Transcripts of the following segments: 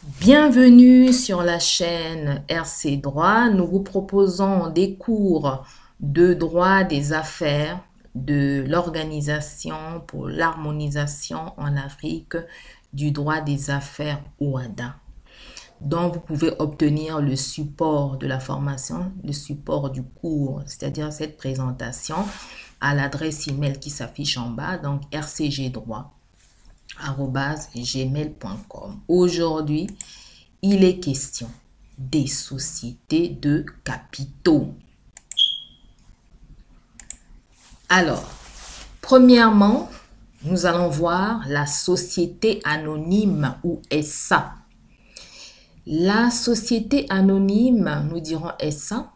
Bienvenue sur la chaîne RC Droit. Nous vous proposons des cours de droit des affaires de l'Organisation pour l'harmonisation en Afrique du droit des affaires OHADA, dont vous pouvez obtenir le support de la formation, le support du cours, c'est-à-dire cette présentation à l'adresse email qui s'affiche en bas, donc rcgdroit@gmail.com. Aujourd'hui, il est question des sociétés de capitaux. Alors, premièrement, nous allons voir la société anonyme ou SA. La société anonyme, nous dirons SA,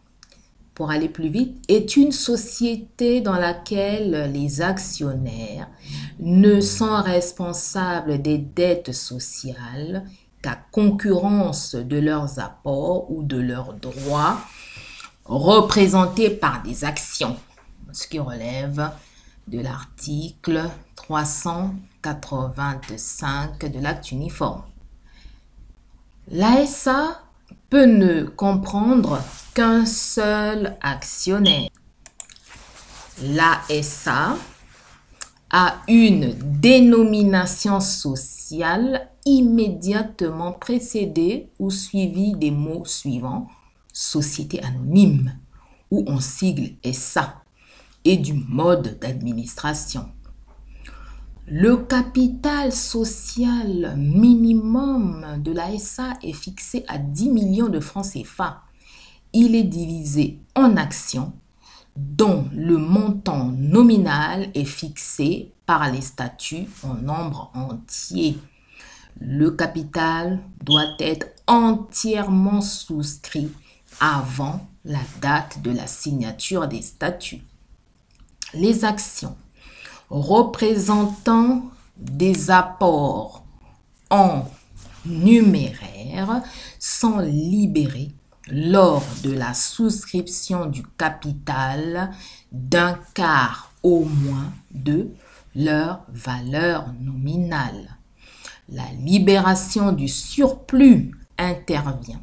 pour aller plus vite, est une société dans laquelle les actionnaires ne sont responsables des dettes sociales qu'à concurrence de leurs apports ou de leurs droits représentés par des actions, ce qui relève de l'article 385 de l'acte uniforme. La SA peut ne comprendre qu'un seul actionnaire. La SA a une dénomination sociale immédiatement précédée ou suivie des mots suivants: société anonyme ou en sigle SA et du mode d'administration. Le capital social minimum de la SA est fixé à 10 millions de francs CFA. Il est divisé en actions dont le montant nominal est fixé par les statuts en nombre entier. Le capital doit être entièrement souscrit avant la date de la signature des statuts. Les actions représentant des apports en numéraire sont libérées lors de la souscription du capital d'un quart au moins de leur valeur nominale. La libération du surplus intervient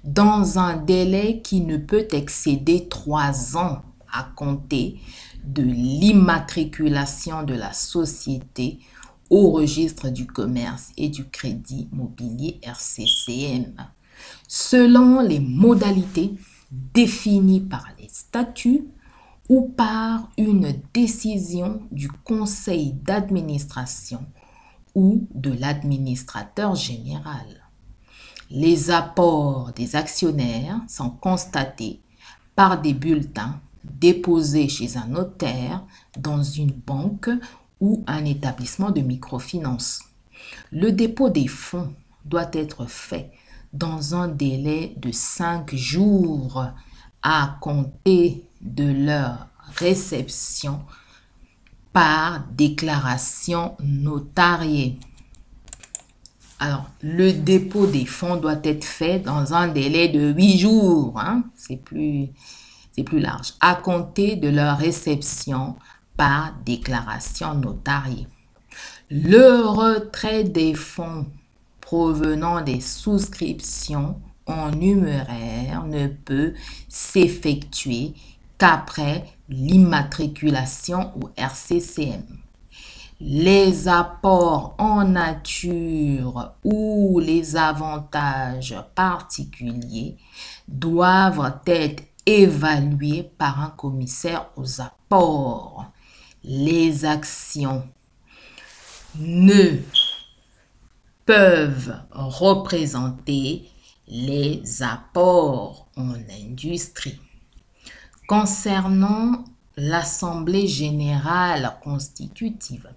dans un délai qui ne peut excéder 3 ans à compter de l'immatriculation de la société au registre du commerce et du crédit mobilier RCCM, selon les modalités définies par les statuts ou par une décision du conseil d'administration ou de l'administrateur général. Les apports des actionnaires sont constatés par des bulletins déposés chez un notaire, dans une banque ou un établissement de microfinance. Le dépôt des fonds doit être fait dans un délai de 5 jours à compter de leur réception par déclaration notariée. Alors, le dépôt des fonds doit être fait dans un délai de 8 jours. C'est plus large, à compter de leur réception par déclaration notariée. Le retrait des fonds provenant des souscriptions en numéraire ne peut s'effectuer qu'après l'immatriculation au RCCM. Les apports en nature ou les avantages particuliers doivent être évalués par un commissaire aux apports. Les actions ne peuvent représenter les apports en industrie. Concernant l'Assemblée générale constitutive,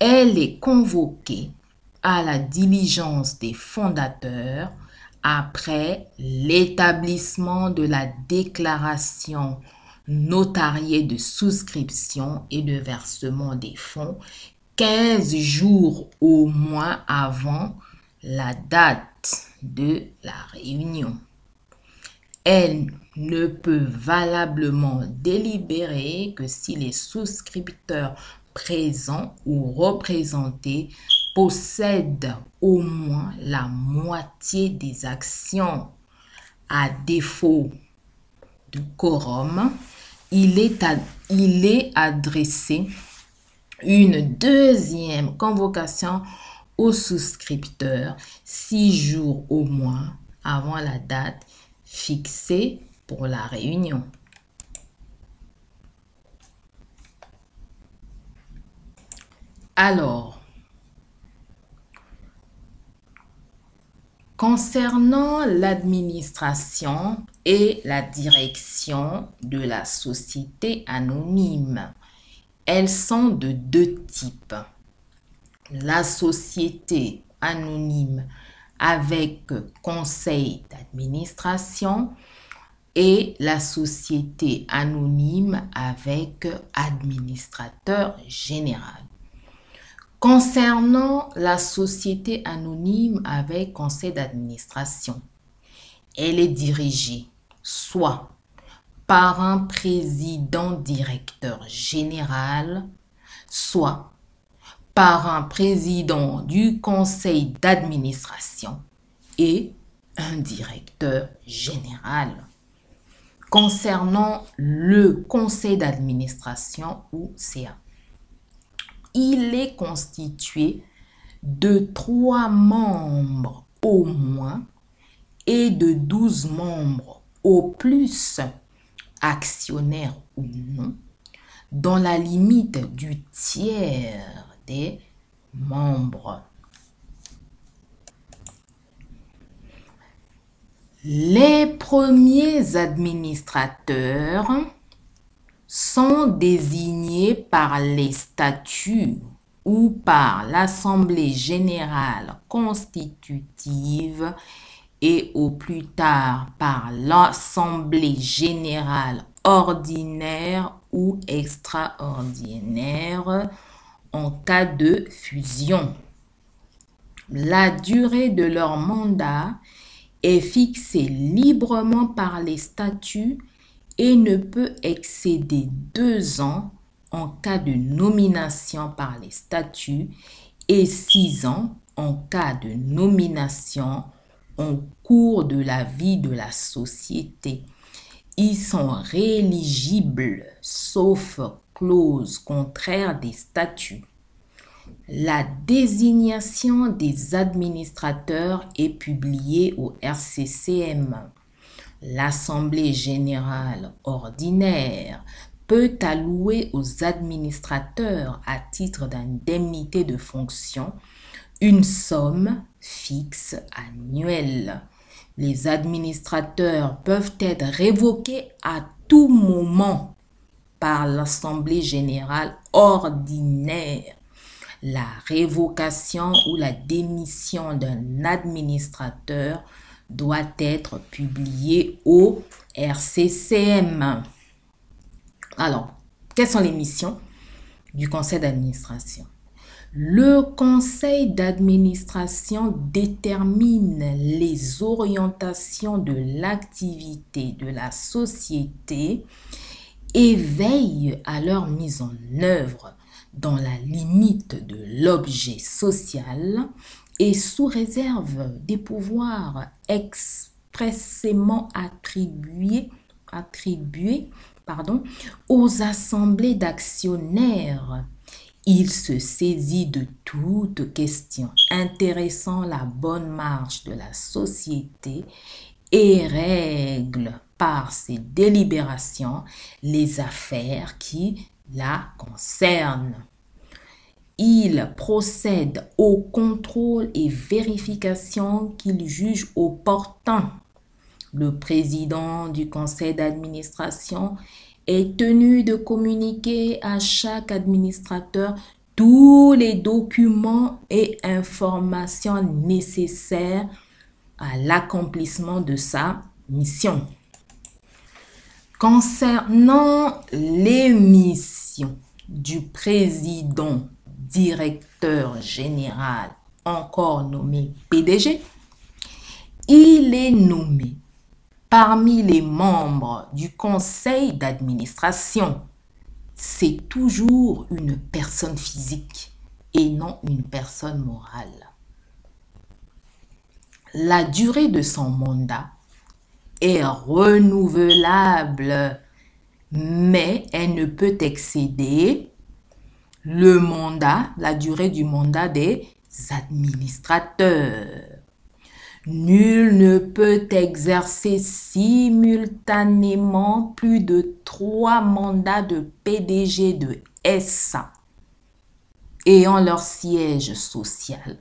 elle est convoquée à la diligence des fondateurs après l'établissement de la déclaration notariée de souscription et de versement des fonds 15 jours au moins avant la date de la réunion. Elle ne peut valablement délibérer que si les souscripteurs présents ou représentés possède au moins la moitié des actions. À défaut de quorum, il est adressé une deuxième convocation aux souscripteurs 6 jours au moins avant la date fixée pour la réunion. Alors, concernant l'administration et la direction de la société anonyme, elles sont de deux types. La société anonyme avec conseil d'administration et la société anonyme avec administrateur général. Concernant la société anonyme avec conseil d'administration, elle est dirigée soit par un président directeur général, soit par un président du conseil d'administration et un directeur général. Concernant le conseil d'administration ou CA, il est constitué de 3 membres au moins et de 12 membres au plus, actionnaires ou non, dans la limite du tiers des membres. Les premiers administrateurs sont désignés par les statuts ou par l'Assemblée générale constitutive et au plus tard par l'Assemblée générale ordinaire ou extraordinaire en cas de fusion. La durée de leur mandat est fixée librement par les statuts et ne peut excéder 2 ans en cas de nomination par les statuts et 6 ans en cas de nomination en cours de la vie de la société. Ils sont rééligibles sauf clause contraire des statuts. La désignation des administrateurs est publiée au RCCM. L'Assemblée générale ordinaire peut allouer aux administrateurs à titre d'indemnité de fonction une somme fixe annuelle. Les administrateurs peuvent être révoqués à tout moment par l'Assemblée générale ordinaire. La révocation ou la démission d'un administrateur doit être publiée au RCCM. Alors, quelles sont les missions du conseil d'administration? Le conseil d'administration détermine les orientations de l'activité de la société et veille à leur mise en œuvre dans la limite de l'objet social et sous réserve des pouvoirs expressément attribués aux assemblées d'actionnaires. Il se saisit de toute question intéressant la bonne marche de la société et règle par ses délibérations les affaires qui la concernent. Il procède au contrôle et vérification qu'il juge opportun. Le président du conseil d'administration est tenu de communiquer à chaque administrateur tous les documents et informations nécessaires à l'accomplissement de sa mission. Concernant les missions du président directeur général, encore nommé PDG, il est nommé parmi les membres du conseil d'administration. C'est toujours une personne physique et non une personne morale. La durée de son mandat est renouvelable, mais elle ne peut excéder la durée du mandat des administrateurs. Nul ne peut exercer simultanément plus de 3 mandats de PDG de SA ayant leur siège social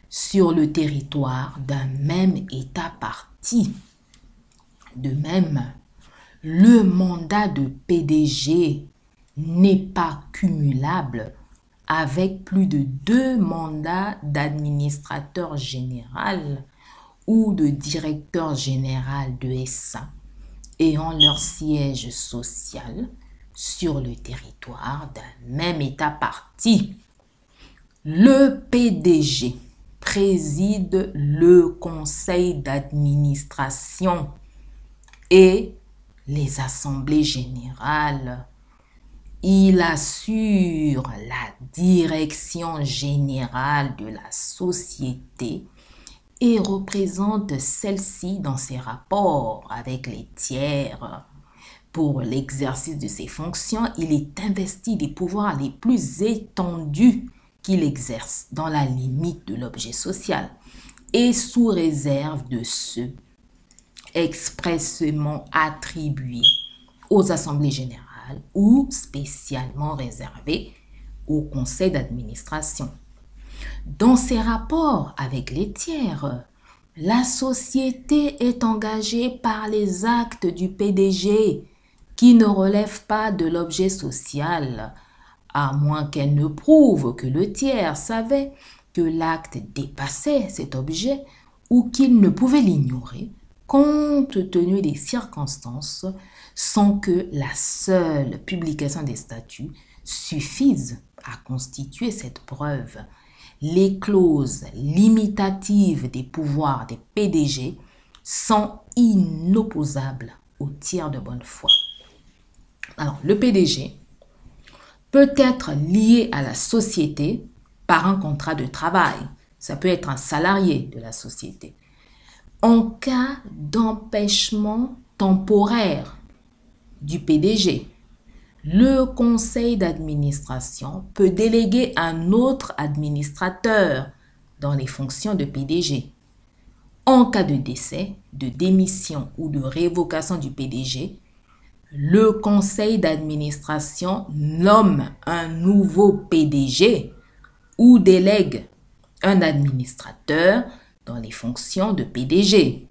sur le territoire d'un même État partie. De même, le mandat de PDG n'est pas cumulable avec plus de 2 mandats d'administrateur général ou de directeur général de SA ayant leur siège social sur le territoire d'un même État partie. Le PDG préside le conseil d'administration et les assemblées générales. Il assure la direction générale de la société et représente celle-ci dans ses rapports avec les tiers. Pour l'exercice de ses fonctions, il est investi des pouvoirs les plus étendus qu'il exerce dans la limite de l'objet social et sous réserve de ceux expressément attribués aux assemblées générales ou spécialement réservés au conseil d'administration. Dans ses rapports avec les tiers, la société est engagée par les actes du PDG qui ne relèvent pas de l'objet social, à moins qu'elle ne prouve que le tiers savait que l'acte dépassait cet objet ou qu'il ne pouvait l'ignorer, compte tenu des circonstances, sans que la seule publication des statuts suffise à constituer cette preuve. Les clauses limitatives des pouvoirs des PDG sont inopposables aux tiers de bonne foi. Alors, le PDG peut être lié à la société par un contrat de travail. Ça peut être un salarié de la société. En cas d'empêchement temporaire du PDG, le conseil d'administration peut déléguer un autre administrateur dans les fonctions de PDG. En cas de décès, de démission ou de révocation du PDG, le conseil d'administration nomme un nouveau PDG ou délègue un administrateur dans les fonctions de PDG.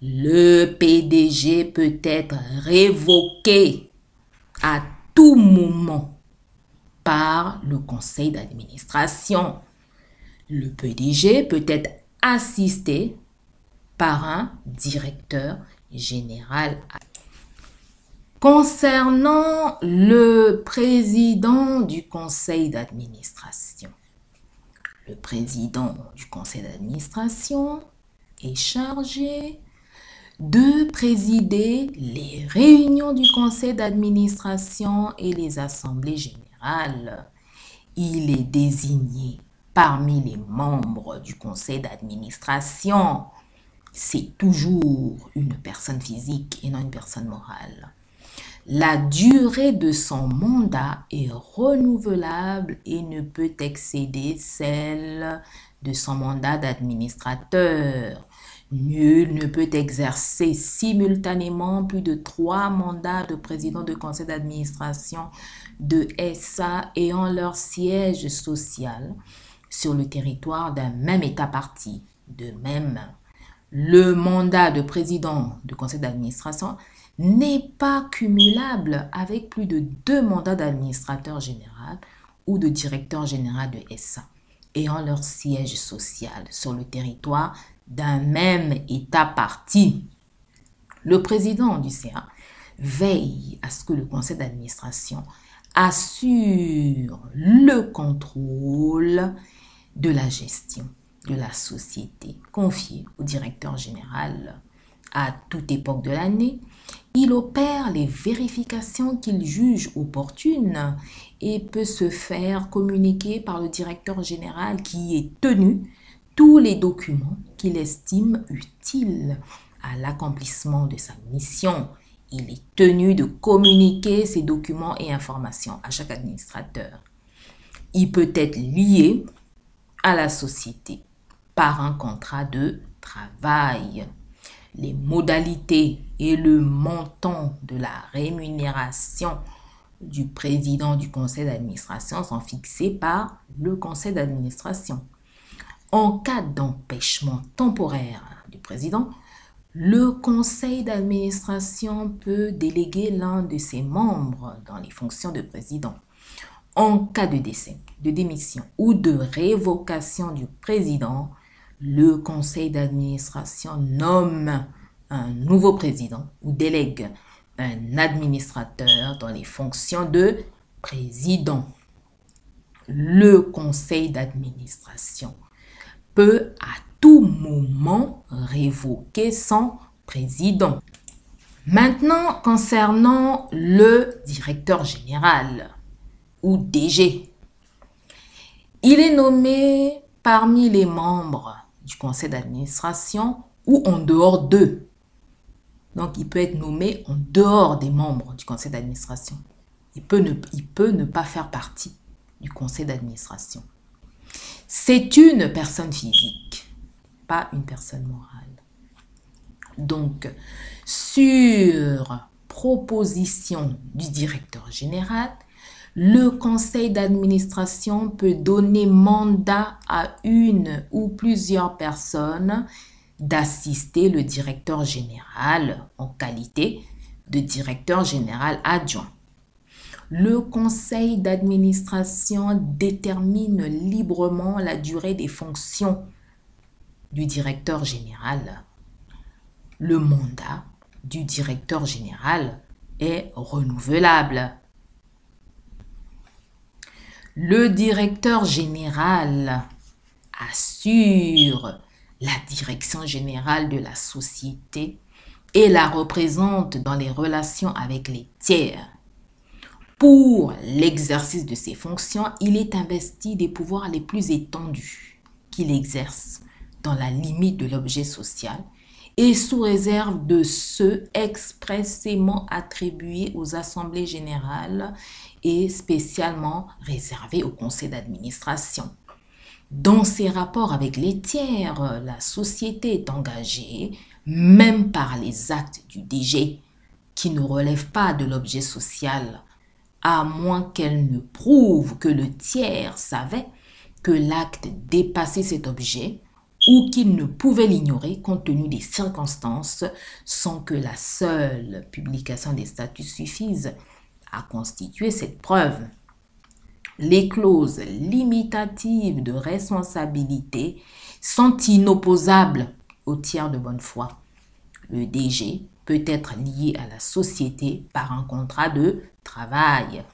Le PDG peut être révoqué à tout moment par le conseil d'administration. Le PDG peut être assisté par un directeur général. Concernant le président du conseil d'administration, le président du conseil d'administration est chargé de présider les réunions du conseil d'administration et les assemblées générales. Il est désigné parmi les membres du conseil d'administration. C'est toujours une personne physique et non une personne morale. La durée de son mandat est renouvelable et ne peut excéder celle de son mandat d'administrateur. Nul ne peut exercer simultanément plus de 3 mandats de président de conseil d'administration de SA ayant leur siège social sur le territoire d'un même État partie. De même, le mandat de président de conseil d'administration n'est pas cumulable avec plus de 2 mandats d'administrateur général ou de directeur général de SA ayant leur siège social sur le territoire d'un même État partie. Le président du CA veille à ce que le conseil d'administration assure le contrôle de la gestion de la société confiée au directeur général à toute époque de l'année. Il opère les vérifications qu'il juge opportunes et peut se faire communiquer par le directeur général qui est tenu tous les documents qu'il estime utiles à l'accomplissement de sa mission. Il est tenu de communiquer ces documents et informations à chaque administrateur. Il peut être lié à la société par un contrat de travail. Les modalités et le montant de la rémunération du président du conseil d'administration sont fixés par le conseil d'administration. En cas d'empêchement temporaire du président, le conseil d'administration peut déléguer l'un de ses membres dans les fonctions de président. En cas de décès, de démission ou de révocation du président, le conseil d'administration nomme un nouveau président ou délègue un administrateur dans les fonctions de président. Le conseil d'administration peut à tout moment révoquer son président. Maintenant, concernant le directeur général ou DG, il est nommé parmi les membres du conseil d'administration ou en dehors d'eux. Donc, il peut être nommé en dehors des membres du conseil d'administration. Il peut ne pas faire partie du conseil d'administration. C'est une personne physique, pas une personne morale. Donc, sur proposition du directeur général, le conseil d'administration peut donner mandat à une ou plusieurs personnes d'assister le directeur général en qualité de directeur général adjoint. Le conseil d'administration détermine librement la durée des fonctions du directeur général. Le mandat du directeur général est renouvelable. Le directeur général assure la direction générale de la société et la représente dans les relations avec les tiers. Pour l'exercice de ses fonctions, il est investi des pouvoirs les plus étendus qu'il exerce dans la limite de l'objet social et sous réserve de ceux expressément attribués aux assemblées générales et spécialement réservés au conseil d'administration. Dans ses rapports avec les tiers, la société est engagée, même par les actes du DG, qui ne relèvent pas de l'objet social, à moins qu'elle ne prouve que le tiers savait que l'acte dépassait cet objet ou qu'il ne pouvait l'ignorer compte tenu des circonstances sans que la seule publication des statuts suffise à constituer cette preuve. Les clauses limitatives de responsabilité sont inopposables aux tiers de bonne foi. Le DG peut être lié à la société par un contrat de travail.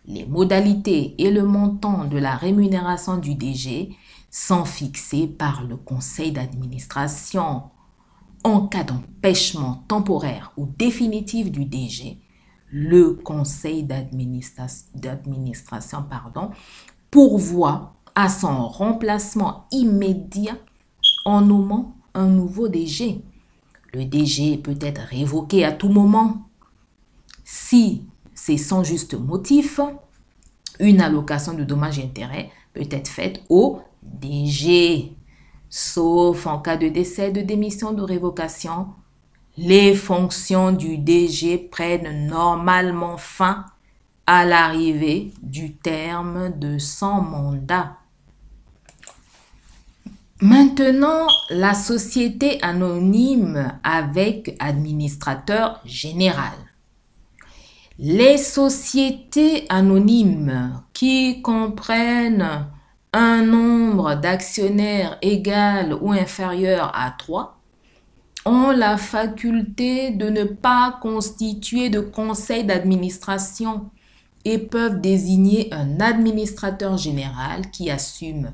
Les modalités et le montant de la rémunération du DG sont fixés par le conseil d'administration. En cas d'empêchement temporaire ou définitif du DG, le conseil d'administration pourvoit à son remplacement immédiat en nommant un nouveau DG. Le DG peut être révoqué à tout moment. Si c'est sans juste motif, une allocation de dommages et intérêts peut être faite au DG. Sauf en cas de décès, de démission, de révocation, les fonctions du DG prennent normalement fin à l'arrivée du terme de son mandat. Maintenant, la société anonyme avec administrateur général. Les sociétés anonymes qui comprennent un nombre d'actionnaires égal ou inférieur à 3 ont la faculté de ne pas constituer de conseil d'administration et peuvent désigner un administrateur général qui assume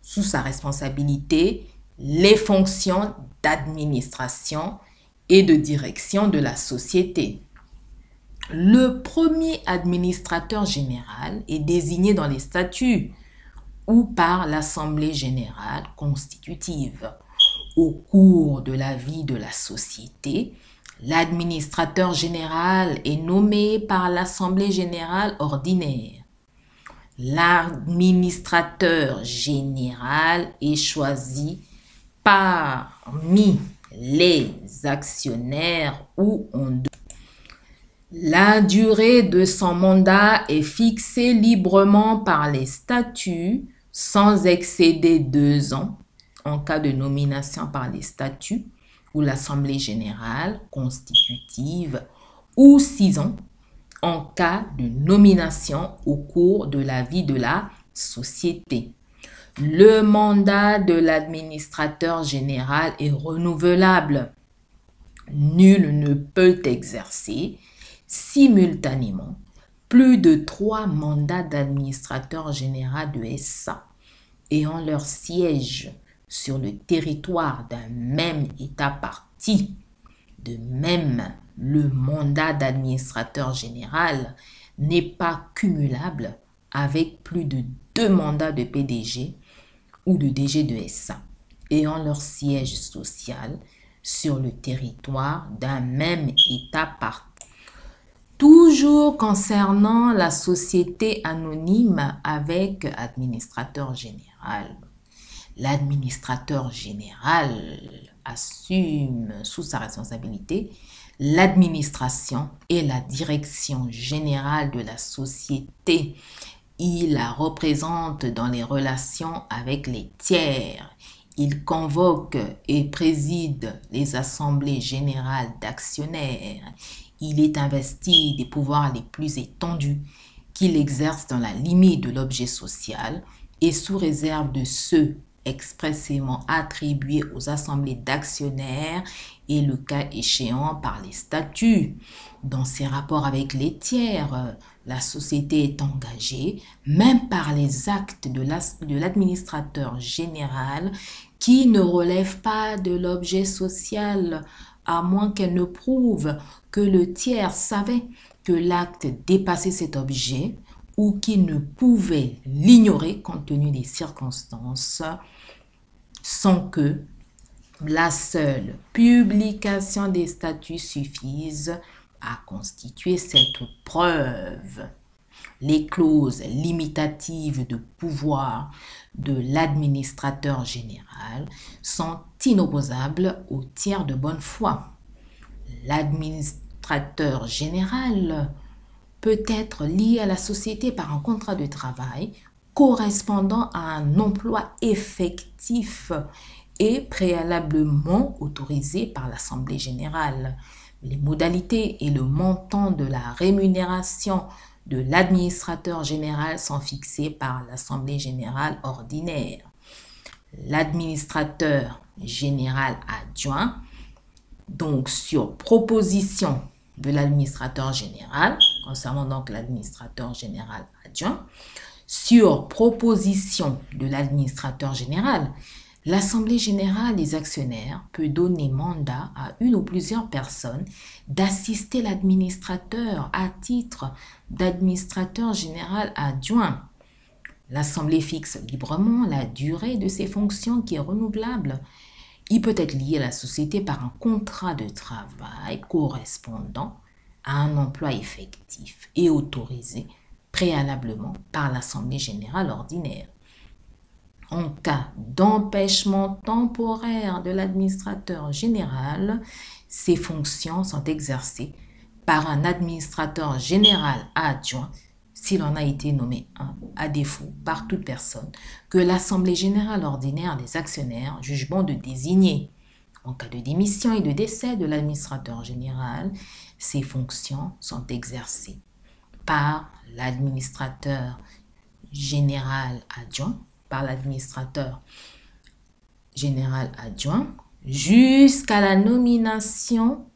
sous sa responsabilité les fonctions d'administration et de direction de la société. Le premier administrateur général est désigné dans les statuts ou par l'Assemblée générale constitutive. Au cours de la vie de la société, l'administrateur général est nommé par l'Assemblée générale ordinaire. L'administrateur général est choisi parmi les actionnaires ou on. La durée de son mandat est fixée librement par les statuts sans excéder 2 ans en cas de nomination par les statuts ou l'Assemblée générale constitutive ou 6 ans en cas de nomination au cours de la vie de la société. Le mandat de l'administrateur général est renouvelable. Nul ne peut exercer simultanément plus de 3 mandats d'administrateur général de SA ayant leur siège sur le territoire d'un même État partie. De même, le mandat d'administrateur général n'est pas cumulable avec plus de 2 mandats de PDG ou de DG de SA ayant leur siège social sur le territoire d'un même État partie. Toujours concernant la société anonyme avec administrateur général. L'administrateur général assume sous sa responsabilité l'administration et la direction générale de la société. Il la représente dans les relations avec les tiers. Il convoque et préside les assemblées générales d'actionnaires. Il est investi des pouvoirs les plus étendus qu'il exerce dans la limite de l'objet social et sous réserve de ceux expressément attribués aux assemblées d'actionnaires et le cas échéant par les statuts. Dans ses rapports avec les tiers, la société est engagée, même par les actes de l'administrateur général qui ne relèvent pas de l'objet social, à moins qu'elle ne prouve que le tiers savait que l'acte dépassait cet objet ou qu'il ne pouvait l'ignorer compte tenu des circonstances, sans que la seule publication des statuts suffise à constituer cette preuve. Les clauses limitatives de pouvoir de l'administrateur général sont inopposables aux tiers de bonne foi. L'administrateur général peut être lié à la société par un contrat de travail correspondant à un emploi effectif et préalablement autorisé par l'Assemblée générale. Les modalités et le montant de la rémunération de l'administrateur général sont fixés par l'Assemblée générale ordinaire. L'administrateur général adjoint, donc sur proposition de l'administrateur général, concernant donc l'administrateur général adjoint, sur proposition de l'administrateur général, l'Assemblée générale des actionnaires peut donner mandat à une ou plusieurs personnes d'assister l'administrateur à titre d'administrateur général adjoint. L'Assemblée fixe librement la durée de ses fonctions qui est renouvelable. Il peut être lié à la société par un contrat de travail correspondant à un emploi effectif et autorisé préalablement par l'Assemblée générale ordinaire. En cas d'empêchement temporaire de l'administrateur général, ses fonctions sont exercées par un administrateur général adjoint s'il en a été nommé un, à défaut par toute personne que l'Assemblée générale ordinaire des actionnaires juge bon de désigner. En cas de démission et de décès de l'administrateur général, ses fonctions sont exercées par l'administrateur général adjoint, jusqu'à la nomination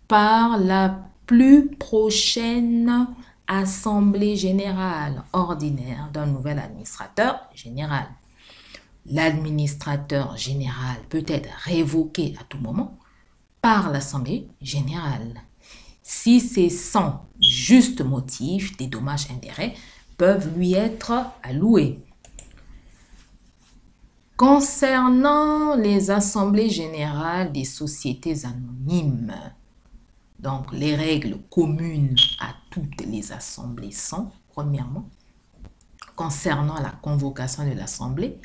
par la plus prochaine assemblée générale ordinaire d'un nouvel administrateur général. L'administrateur général peut être révoqué à tout moment par l'Assemblée générale. Si c'est sans juste motif, des dommages intérêts peuvent lui être alloués. Concernant les assemblées générales des sociétés anonymes, donc les règles communes à toutes les assemblées sont, premièrement, concernant la convocation de l'assemblée,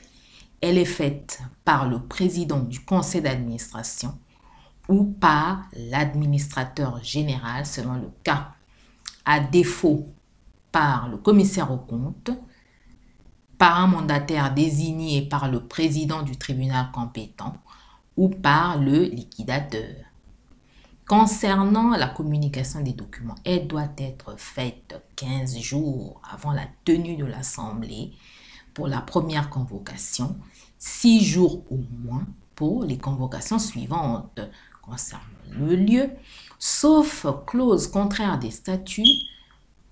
elle est faite par le président du conseil d'administration ou par l'administrateur général selon le cas. À défaut, par le commissaire aux comptes, par un mandataire désigné par le président du tribunal compétent ou par le liquidateur. Concernant la communication des documents, elle doit être faite 15 jours avant la tenue de l'Assemblée pour la première convocation, 6 jours au moins pour les convocations suivantes. Concernant le lieu, sauf clause contraire des statuts,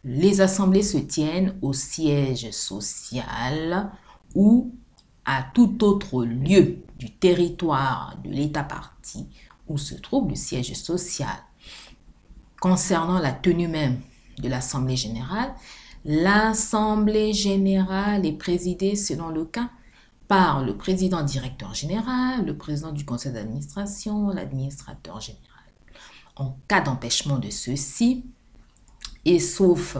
les assemblées se tiennent au siège social ou à tout autre lieu du territoire de l'État partie où se trouve le siège social. Concernant la tenue même de l'Assemblée générale, l'Assemblée générale est présidée selon le cas par le président directeur général, le président du conseil d'administration, l'administrateur général. En cas d'empêchement de ceux-ci, et sauf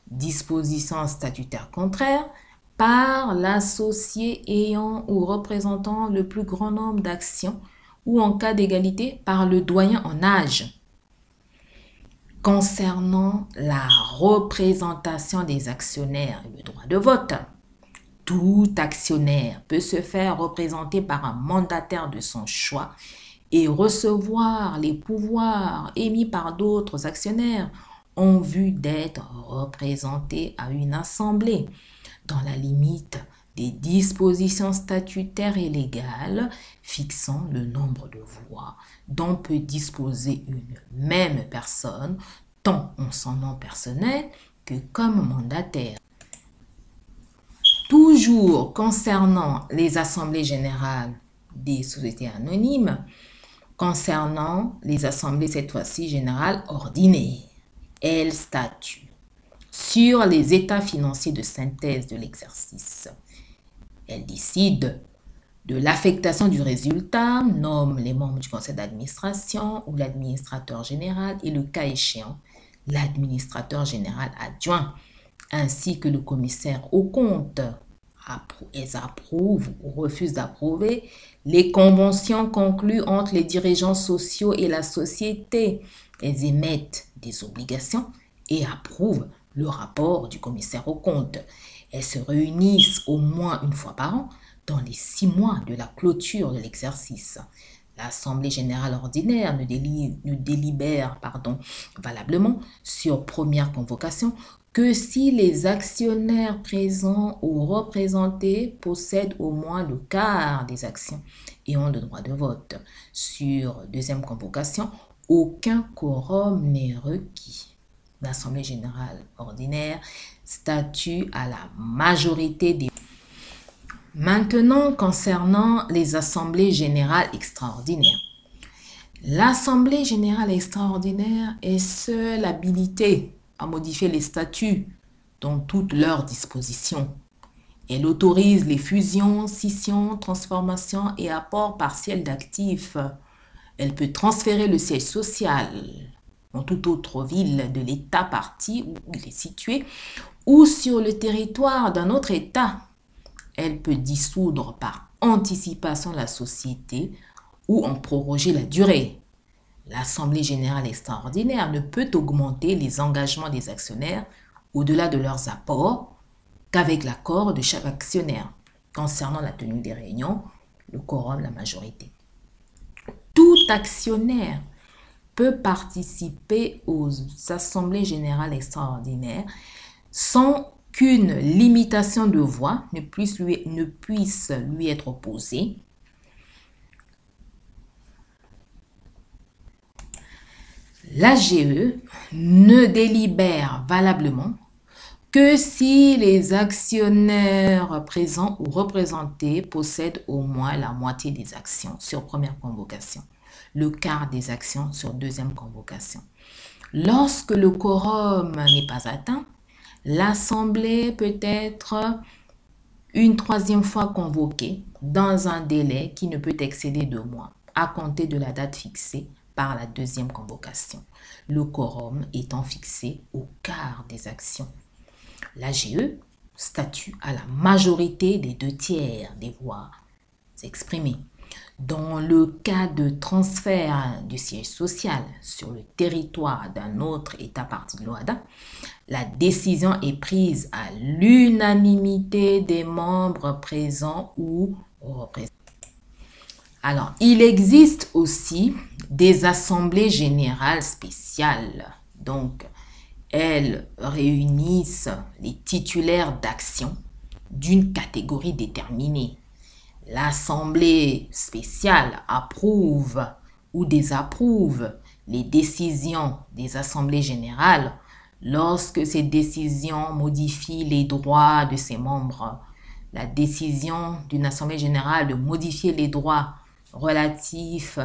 disposition statutaire contraire, par l'associé ayant ou représentant le plus grand nombre d'actions ou en cas d'égalité par le doyen en âge. Concernant la représentation des actionnaires et le droit de vote, tout actionnaire peut se faire représenter par un mandataire de son choix et recevoir les pouvoirs émis par d'autres actionnaires en vue d'être représenté à une assemblée dans la limite des dispositions statutaires et légales fixant le nombre de voix dont peut disposer une même personne, tant en son nom personnel que comme mandataire. Toujours concernant les assemblées générales des sociétés anonymes, concernant les assemblées cette fois-ci générales ordinaires, elle statue sur les états financiers de synthèse de l'exercice. Elle décide de l'affectation du résultat, nomme les membres du conseil d'administration ou l'administrateur général et le cas échéant, l'administrateur général adjoint, ainsi que le commissaire aux comptes. Elles approuvent ou refusent d'approuver les conventions conclues entre les dirigeants sociaux et la société. Elles émettent des obligations et approuvent le rapport du commissaire aux comptes. Elles se réunissent au moins une fois par an dans les 6 mois de la clôture de l'exercice. L'Assemblée générale ordinaire ne délibère valablement sur première convocation que si les actionnaires présents ou représentés possèdent au moins le quart des actions et ont le droit de vote. Sur deuxième convocation, aucun quorum n'est requis. L'Assemblée générale ordinaire statue à la majorité des... Maintenant, concernant les assemblées générales extraordinaires. L'Assemblée générale extraordinaire est seule habilitée à modifier les statuts dans toutes leurs dispositions. Elle autorise les fusions, scissions, transformations et apports partiels d'actifs. Elle peut transférer le siège social dans toute autre ville de l'État partie où il est situé ou sur le territoire d'un autre État. Elle peut dissoudre par anticipation la société ou en proroger la durée. L'Assemblée générale extraordinaire ne peut augmenter les engagements des actionnaires au-delà de leurs apports qu'avec l'accord de chaque actionnaire. Concernant la tenue des réunions, le quorum, la majorité. Tout actionnaire peut participer aux assemblées générales extraordinaires sans qu'une limitation de voix ne puisse lui être opposée. L'AGE ne délibère valablement que si les actionnaires présents ou représentés possèdent au moins la moitié des actions sur première convocation. le quart des actions sur deuxième convocation. Lorsque le quorum n'est pas atteint, l'Assemblée peut être une troisième fois convoquée dans un délai qui ne peut excéder 2 mois, à compter de la date fixée par la deuxième convocation, le quorum étant fixé au quart des actions. L'AGE statue à la majorité des 2/3 des voix exprimées. Dans le cas de transfert du siège social sur le territoire d'un autre État partie de l'OHADA, la décision est prise à l'unanimité des membres présents ou représentés. Alors, il existe aussi des assemblées générales spéciales. Donc, elles réunissent les titulaires d'actions d'une catégorie déterminée. L'Assemblée spéciale approuve ou désapprouve les décisions des assemblées générales lorsque ces décisions modifient les droits de ses membres. La décision d'une assemblée générale de modifier les droits relatifs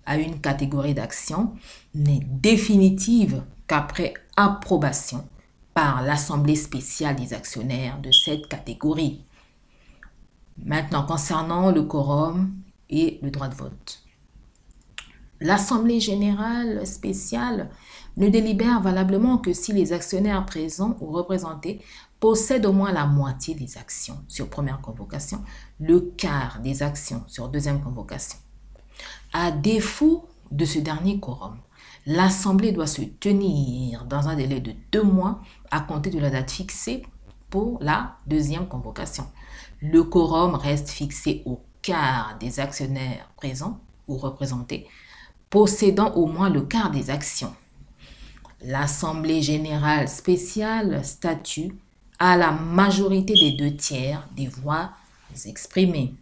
à une catégorie d'action n'est définitive qu'après approbation par l'Assemblée spéciale des actionnaires de cette catégorie. Maintenant, concernant le quorum et le droit de vote. L'Assemblée générale spéciale ne délibère valablement que si les actionnaires présents ou représentés possèdent au moins la moitié des actions sur première convocation, le quart des actions sur deuxième convocation. À défaut de ce dernier quorum, l'Assemblée doit se tenir dans un délai de 2 mois à compter de la date fixée pour la deuxième convocation. Le quorum reste fixé au quart des actionnaires présents ou représentés, possédant au moins le quart des actions. L'Assemblée générale spéciale statue à la majorité des 2/3 des voix exprimées.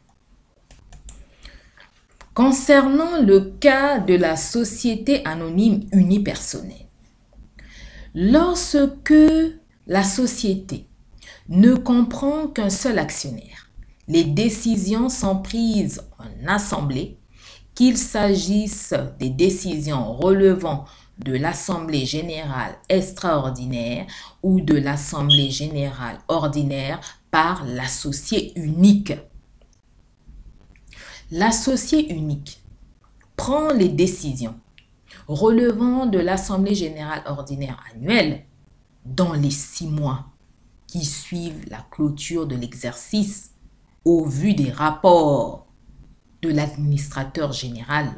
Concernant le cas de la société anonyme unipersonnelle, lorsque la société ne comprend qu'un seul actionnaire, les décisions sont prises en assemblée, qu'il s'agisse des décisions relevant de l'Assemblée générale extraordinaire ou de l'Assemblée générale ordinaire par l'associé unique. L'associé unique prend les décisions relevant de l'Assemblée générale ordinaire annuelle dans les 6 mois qui suivent la clôture de l'exercice au vu des rapports de l'administrateur général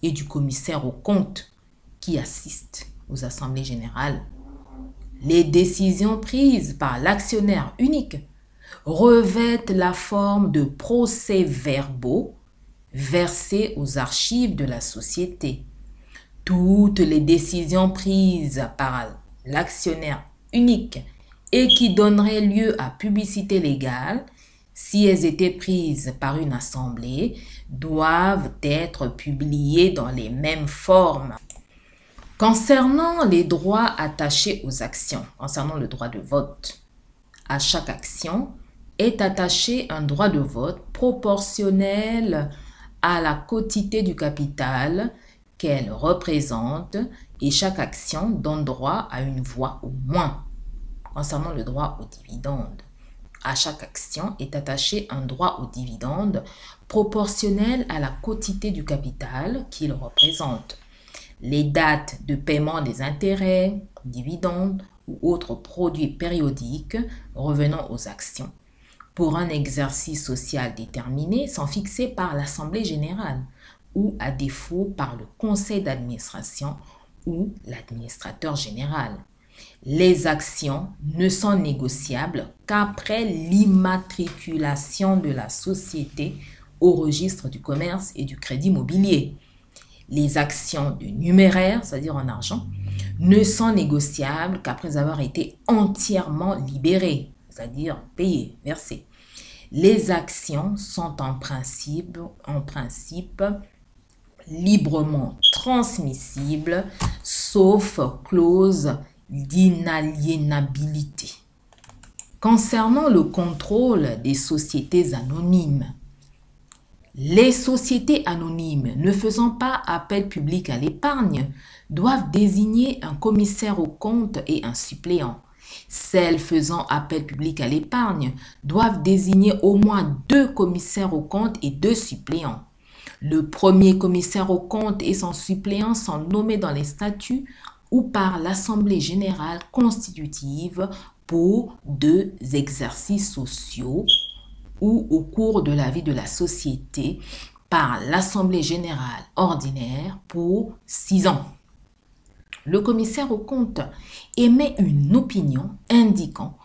et du commissaire aux comptes qui assistent aux assemblées générales. Les décisions prises par l'actionnaire unique revêtent la forme de procès-verbaux versés aux archives de la société. Toutes les décisions prises par l'actionnaire unique et qui donneraient lieu à publicité légale, si elles étaient prises par une assemblée, doivent être publiées dans les mêmes formes. Concernant les droits attachés aux actions, concernant le droit de vote, à chaque action est attaché un droit de vote proportionnel à la quotité du capital qu'elle représente et chaque action donne droit à une voix au moins. Concernant le droit aux dividendes, à chaque action est attaché un droit aux dividendes proportionnel à la quotité du capital qu'il représente. Les dates de paiement des intérêts, dividendes ou autres produits périodiques revenant aux actions pour un exercice social déterminé sont fixés par l'Assemblée générale ou à défaut par le conseil d'administration ou l'administrateur général. Les actions ne sont négociables qu'après l'immatriculation de la société au registre du commerce et du crédit mobilier. Les actions de numéraire, c'est-à-dire en argent, ne sont négociables qu'après avoir été entièrement libérées, c'est-à-dire payées, versées. Les actions sont en principe librement transmissibles, sauf clause d'inaliénabilité. Concernant le contrôle des sociétés anonymes, Les sociétés anonymes ne faisant pas appel public à l'épargne doivent désigner un commissaire aux comptes et un suppléant. Celles faisant appel public à l'épargne doivent désigner au moins 2 commissaires aux comptes et 2 suppléants. Le premier commissaire aux comptes et son suppléant sont nommés dans les statuts ou par l'Assemblée générale constitutive pour 2 exercices sociaux ou au cours de la vie de la société par l'Assemblée générale ordinaire pour 6 ans. Le commissaire aux comptes émet une opinion indiquant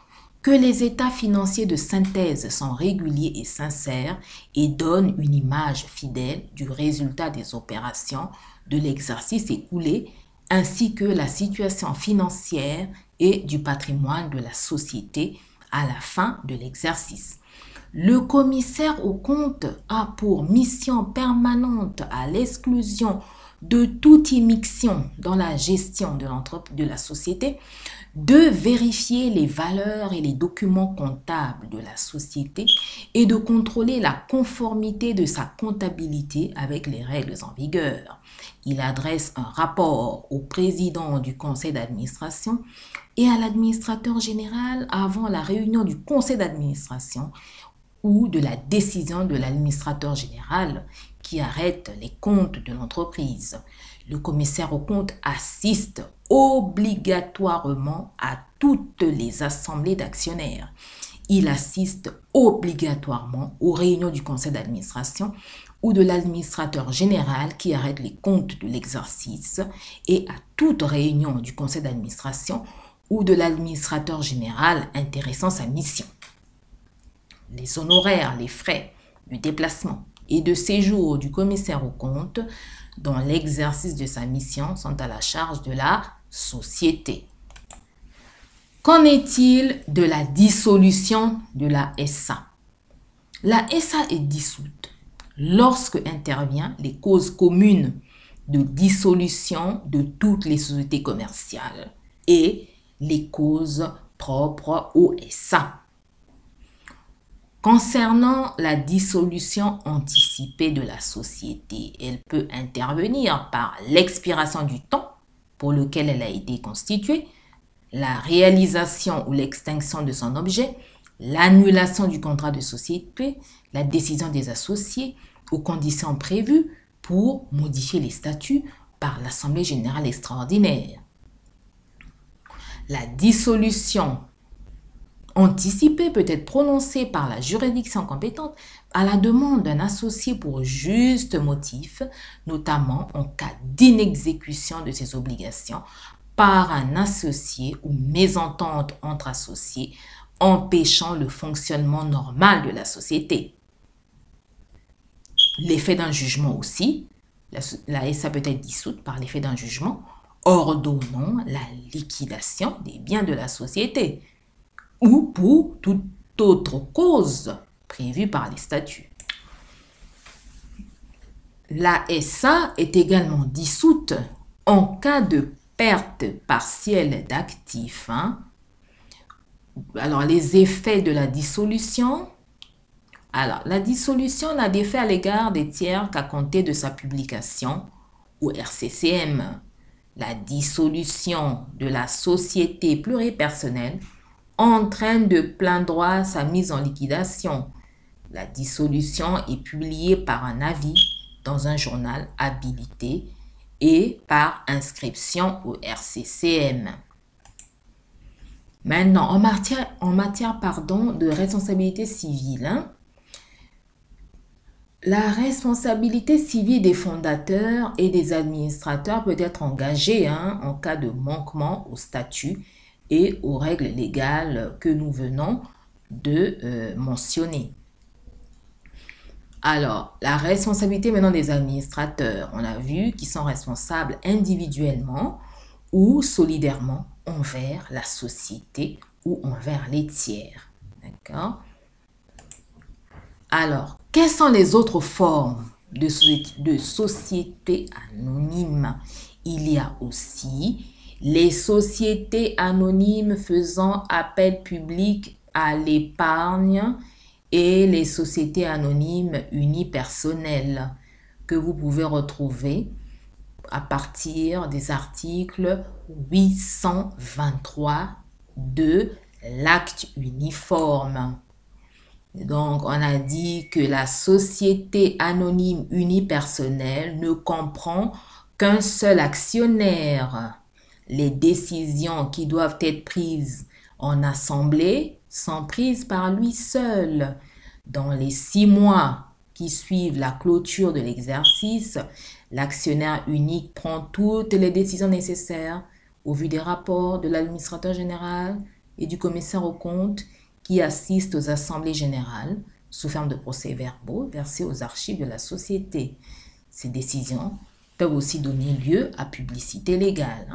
que les états financiers de synthèse sont réguliers et sincères et donnent une image fidèle du résultat des opérations de l'exercice écoulé ainsi que la situation financière et du patrimoine de la société à la fin de l'exercice. Le commissaire aux comptes a pour mission permanente, à l'exclusion de toute immixtion dans la gestion de la société, de vérifier les valeurs et les documents comptables de la société et de contrôler la conformité de sa comptabilité avec les règles en vigueur. Il adresse un rapport au président du conseil d'administration et à l'administrateur général avant la réunion du conseil d'administration ou de la décision de l'administrateur général qui arrête les comptes de l'entreprise. Le commissaire aux comptes assiste obligatoirement à toutes les assemblées d'actionnaires. Il assiste obligatoirement aux réunions du conseil d'administration ou de l'administrateur général qui arrête les comptes de l'exercice et à toute réunion du conseil d'administration ou de l'administrateur général intéressant sa mission. Les honoraires, les frais de déplacement et de séjour du commissaire aux comptes dans l'exercice de sa mission sont à la charge de la société. Qu'en est-il de la dissolution de la SA? La SA est dissoute lorsque interviennent les causes communes de dissolution de toutes les sociétés commerciales et les causes propres aux SA. Concernant la dissolution anticipée de la société, elle peut intervenir par l'expiration du temps pour lequel elle a été constituée, la réalisation ou l'extinction de son objet, l'annulation du contrat de société, la décision des associés aux conditions prévues pour modifier les statuts par l'Assemblée générale extraordinaire. La dissolution anticipée peut être prononcée par la juridiction compétente à la demande d'un associé pour juste motif, notamment en cas d'inexécution de ses obligations par un associé ou mésentente entre associés empêchant le fonctionnement normal de la société. L'effet d'un jugement aussi, la SA peut être dissoute par l'effet d'un jugement ordonnant la liquidation des biens de la société ou pour toute autre cause prévue par les statuts. La SA est également dissoute en cas de perte partielle d'actifs. Alors, les effets de la dissolution. Alors, la dissolution n'a d'effet à l'égard des tiers qu'à compter de sa publication au RCCM. La dissolution de la société pluripersonnelle entraîne de plein droit sa mise en liquidation. La dissolution est publiée par un avis dans un journal habilité et par inscription au RCCM. Maintenant, en matière de responsabilité civile, la responsabilité civile des fondateurs et des administrateurs peut être engagée en cas de manquement au statut et aux règles légales que nous venons de mentionner. Alors, la responsabilité maintenant des administrateurs, on a vu qu'ils sont responsables individuellement ou solidairement envers la société ou envers les tiers. D'accord? Alors, quelles sont les autres formes de société anonyme? Il y a aussi les sociétés anonymes faisant appel public à l'épargne et les sociétés anonymes unipersonnelles que vous pouvez retrouver à partir des articles 823 de l'acte uniforme. Donc, on a dit que la société anonyme unipersonnelle ne comprend qu'un seul actionnaire. Les décisions qui doivent être prises en assemblée sont prises par lui seul. Dans les 6 mois qui suivent la clôture de l'exercice, l'actionnaire unique prend toutes les décisions nécessaires au vu des rapports de l'administrateur général et du commissaire aux comptes qui assistent aux assemblées générales sous forme de procès-verbaux versés aux archives de la société. Ces décisions peuvent aussi donner lieu à publicité légale.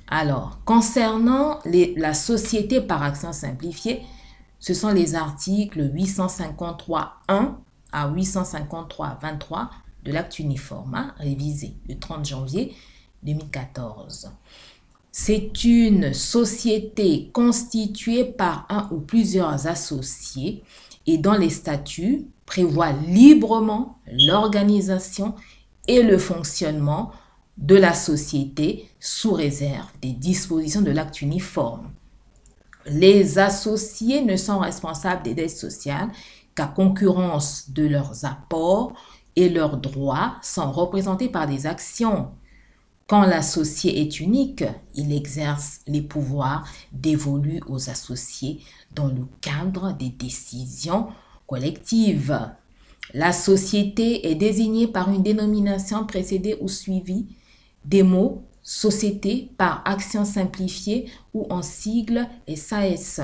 Alors, concernant la société par action simplifiée, ce sont les articles 853.1 à 853.23 de l'acte uniforme, révisé le 30 janvier 2014. C'est une société constituée par un ou plusieurs associés et dont les statuts prévoient librement l'organisation et le fonctionnement de la société sous réserve des dispositions de l'acte uniforme. Les associés ne sont responsables des dettes sociales qu'à concurrence de leurs apports et leurs droits sont représentés par des actions. Quand l'associé est unique, il exerce les pouvoirs dévolus aux associés dans le cadre des décisions collectives. La société est désignée par une dénomination précédée ou suivie des mots société par action simplifiée ou en sigle SAS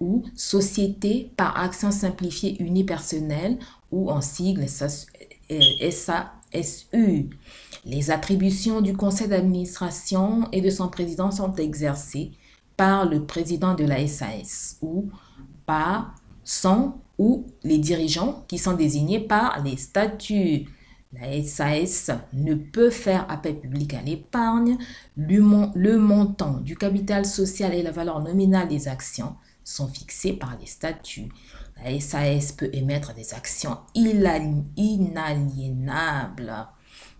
ou société par action simplifiée unipersonnelle ou en sigle SASU. Les attributions du conseil d'administration et de son président sont exercées par le président de la SAS ou par son ou les dirigeants qui sont désignés par les statuts. La SAS ne peut faire appel public à l'épargne. Le montant du capital social et la valeur nominale des actions sont fixés par les statuts. La SAS peut émettre des actions inaliénables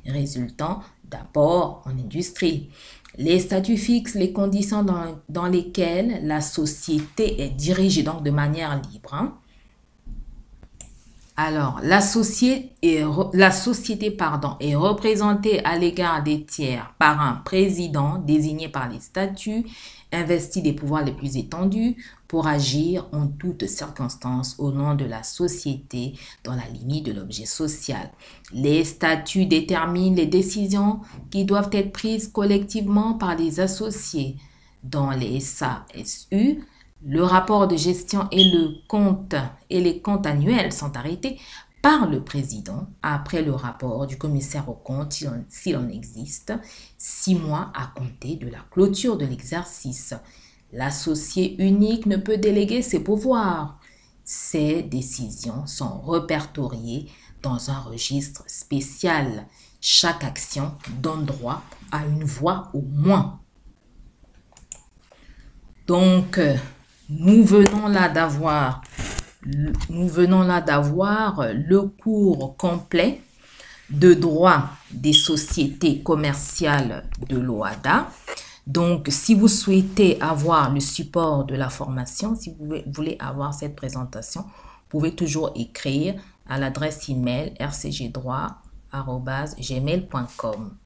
résultant d'apports en industrie. Les statuts fixent les conditions dans lesquelles la société est dirigée, donc de manière libre. Alors, la société est représentée à l'égard des tiers par un président désigné par les statuts, investi des pouvoirs les plus étendus pour agir en toutes circonstances au nom de la société dans la limite de l'objet social. Les statuts déterminent les décisions qui doivent être prises collectivement par les associés. Dans les SASU, le rapport de gestion et les comptes annuels sont arrêtés par le président après le rapport du commissaire aux comptes, s'il en existe, 6 mois à compter de la clôture de l'exercice. L'associé unique ne peut déléguer ses pouvoirs. Ces décisions sont répertoriées dans un registre spécial. Chaque action donne droit à une voix au moins. Donc, nous venons là d'avoir le cours complet de droit des sociétés commerciales de l'OHADA. Donc, si vous souhaitez avoir le support de la formation, si vous voulez avoir cette présentation, vous pouvez toujours écrire à l'adresse email rcgdroit@gmail.com.